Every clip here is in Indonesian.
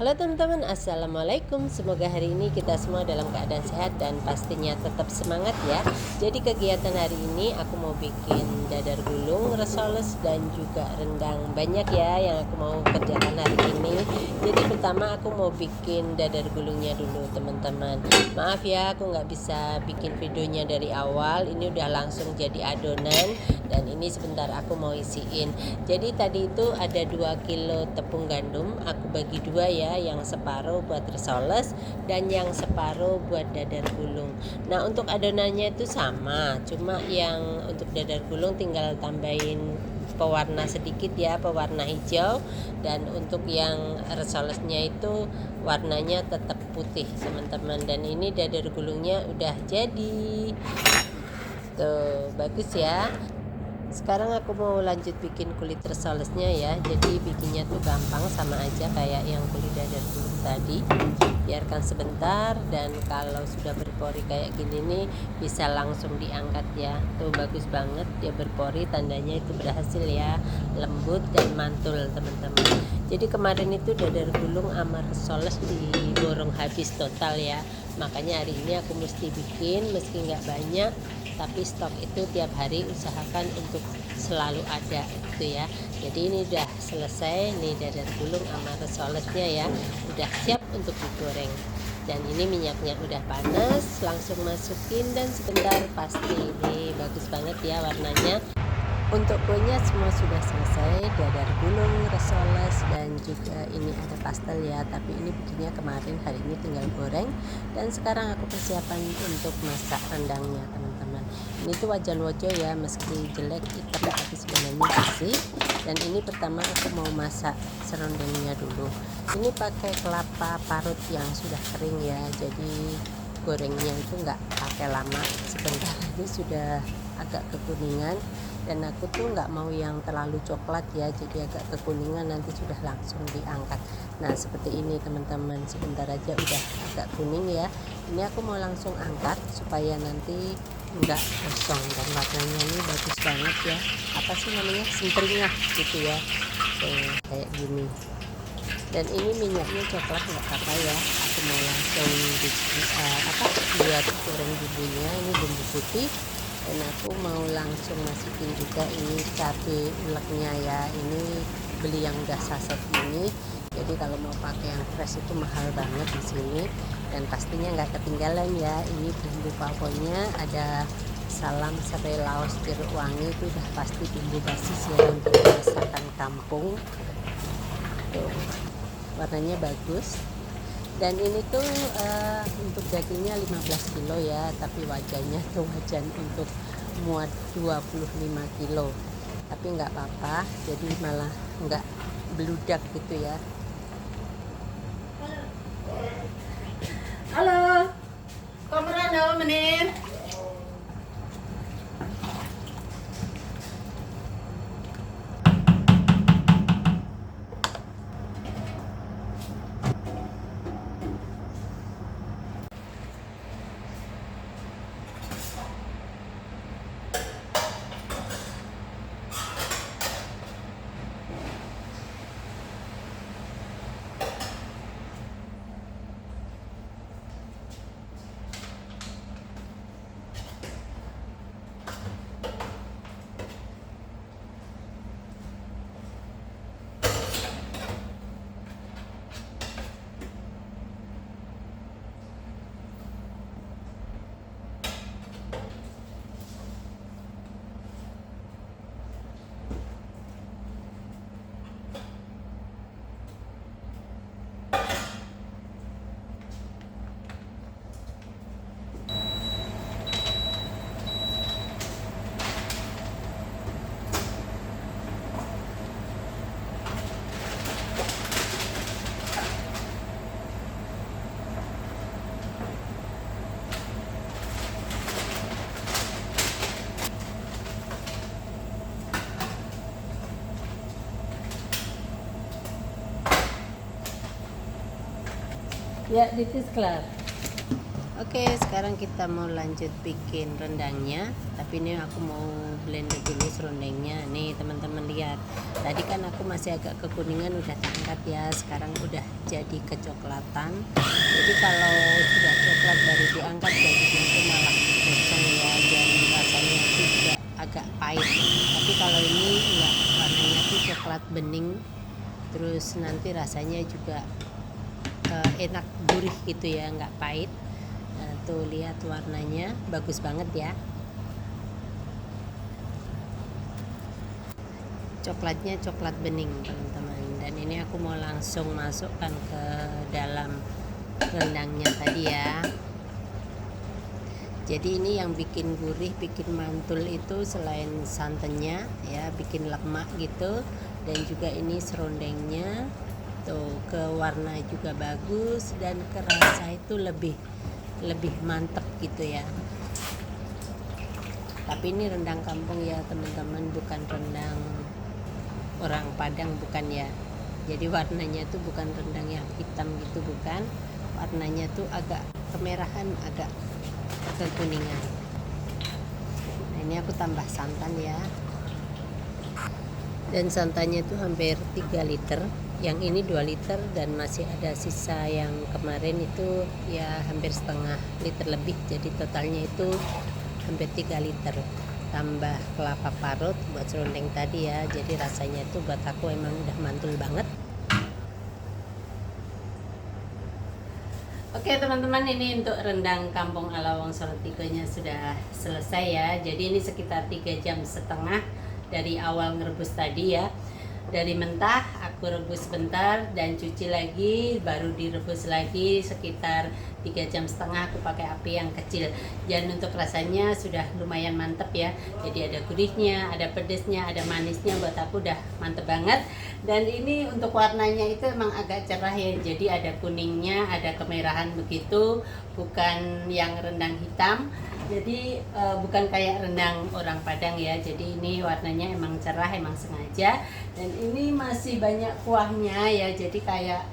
Halo teman-teman, Assalamualaikum. Semoga hari ini kita semua dalam keadaan sehat dan pastinya tetap semangat ya. Jadi kegiatan hari ini aku mau bikin dadar gulung, resoles dan juga rendang. Banyak ya yang aku mau kerjakan hari ini. Jadi pertama aku mau bikin dadar gulungnya dulu teman-teman. Maaf ya aku nggak bisa bikin videonya dari awal. Ini udah langsung jadi adonan. Dan ini sebentar aku mau isiin. Jadi tadi itu ada 2 kilo tepung gandum, aku bagi dua ya, yang separuh buat risoles dan yang separuh buat dadar gulung. Nah untuk adonannya itu sama, cuma yang untuk dadar gulung tinggal tambahin pewarna sedikit ya, pewarna hijau, dan untuk yang risolesnya itu warnanya tetap putih teman-teman. Dan ini dadar gulungnya udah jadi tuh, bagus ya. Sekarang aku mau lanjut bikin kulit risolesnya ya. Jadi bikinnya tuh gampang, sama aja kayak yang kulit dadar gulung tadi. Biarkan sebentar, dan kalau sudah berpori kayak gini nih bisa langsung diangkat ya. Tuh bagus banget dia berpori, tandanya itu berhasil ya. Lembut dan mantul teman-teman. Jadi kemarin itu dadar gulung sama risoles diborong habis total ya. Makanya hari ini aku mesti bikin meski nggak banyak, tapi stok itu tiap hari usahakan untuk selalu ada gitu ya. Jadi ini udah selesai nih dadar gulung sama risolesnya ya, udah siap untuk digoreng. Dan ini minyaknya udah panas, langsung masukin dan sebentar pasti. Ini bagus banget ya warnanya. Untuk kuenya semua sudah selesai, dadar gulung, risoles, dan juga ini ada pastel ya. Tapi ini bikinnya kemarin, hari ini tinggal goreng. Dan sekarang aku persiapan untuk masak rendangnya teman-teman. Ini tuh wajan wojo ya, meski jelek hitam tapi sebenarnya bersih. Dan ini pertama aku mau masak serundengnya dulu. Ini pakai kelapa parut yang sudah kering ya, jadi gorengnya itu nggak pakai lama, sebentar ini sudah agak kekuningan. Dan aku tuh nggak mau yang terlalu coklat ya, jadi agak kekuningan nanti sudah langsung diangkat. Nah seperti ini teman-teman, sebentar aja udah agak kuning ya. Ini aku mau langsung angkat supaya nanti nggak kosong. Dan warnanya ini bagus banget ya, apa sih namanya, sempringah gitu ya. Kayak gini. Dan ini minyaknya coklat nggak apa-apa ya, aku mau langsung buat goreng bumbunya. Ini bumbu putih, dan aku mau langsung masukin juga ini cabai uleknya ya. Ini beli yang udah saset ini, jadi kalau mau pakai yang fresh itu mahal banget di sini. Dan pastinya nggak ketinggalan ya, ini bumbu pokoknya ada salam serai laos jeruk wangi, itu udah pasti bumbu basis ya untuk masakan kampung. Tuh, warnanya bagus. Dan ini tuh untuk dagingnya 15 kilo ya, tapi wajannya tuh wajan untuk muat 25 kilo, tapi nggak apa-apa, jadi malah nggak beludak gitu ya. Halo, kameran daw menit. Ya, this is clear. Oke, sekarang kita mau lanjut bikin rendangnya. Tapi ini aku mau blender dulu serundengnya. Nih teman-teman lihat. Tadi kan aku masih agak kekuningan, udah tak angkat ya. Sekarang udah jadi kecoklatan. Jadi kalau sudah coklat baru diangkat, jadinya itu malah gosong ya. Dan rasanya itu juga agak pahit. Tapi kalau ini enggak, warnanya tuh coklat bening. Terus nanti rasanya juga enak, gurih gitu ya, nggak pahit. Nah, tuh lihat warnanya bagus banget ya, coklatnya coklat bening teman-teman. Dan ini aku mau langsung masukkan ke dalam rendangnya tadi ya. Jadi ini yang bikin gurih, bikin mantul itu selain santannya ya, bikin lemak gitu, dan juga ini serundengnya tuh, ke warna juga bagus dan kerasa itu lebih mantep gitu ya. Tapi ini rendang kampung ya teman-teman, bukan rendang orang Padang, bukan ya. Jadi warnanya tuh bukan rendang yang hitam gitu, bukan. Warnanya tuh agak kemerahan, agak kekuningan. Nah, ini aku tambah santan ya. Dan santannya tuh hampir 3 liter. Yang ini 2 liter dan masih ada sisa yang kemarin itu ya hampir setengah liter lebih. Jadi totalnya itu hampir 3 liter. Tambah kelapa parut buat serundeng tadi ya. Jadi rasanya itu buat aku emang udah mantul banget. Oke teman-teman, ini untuk rendang kampung ala Wong Salatiga-nya sudah selesai ya. Jadi ini sekitar 3,5 jam dari awal ngerebus tadi ya. Dari mentah aku rebus sebentar dan cuci lagi, baru direbus lagi sekitar 3,5 jam aku pakai api yang kecil. Dan untuk rasanya sudah lumayan mantep ya. Jadi ada gurihnya, ada pedesnya, ada manisnya, buat aku udah mantep banget. Dan ini untuk warnanya itu emang agak cerah ya. Jadi ada kuningnya, ada kemerahan begitu, bukan yang rendang hitam. Jadi bukan kayak rendang orang Padang ya. Jadi ini warnanya emang cerah, emang sengaja. Dan ini masih banyak kuahnya ya. Jadi kayak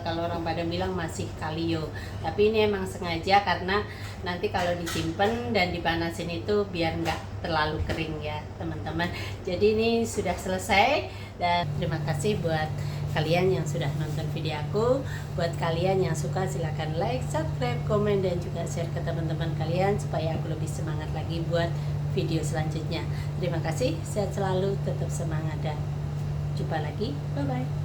kalau orang Padang bilang masih kalio. Tapi ini emang sengaja karena nanti kalau disimpan dan dipanasin itu biar nggak terlalu kering ya teman-teman. Jadi ini sudah selesai. Dan terima kasih buat kalian yang sudah nonton video aku. Buat kalian yang suka silahkan like, subscribe, komen, dan juga share ke teman-teman kalian supaya aku lebih semangat lagi buat video selanjutnya. Terima kasih, sehat selalu, tetap semangat, dan jumpa lagi, bye bye.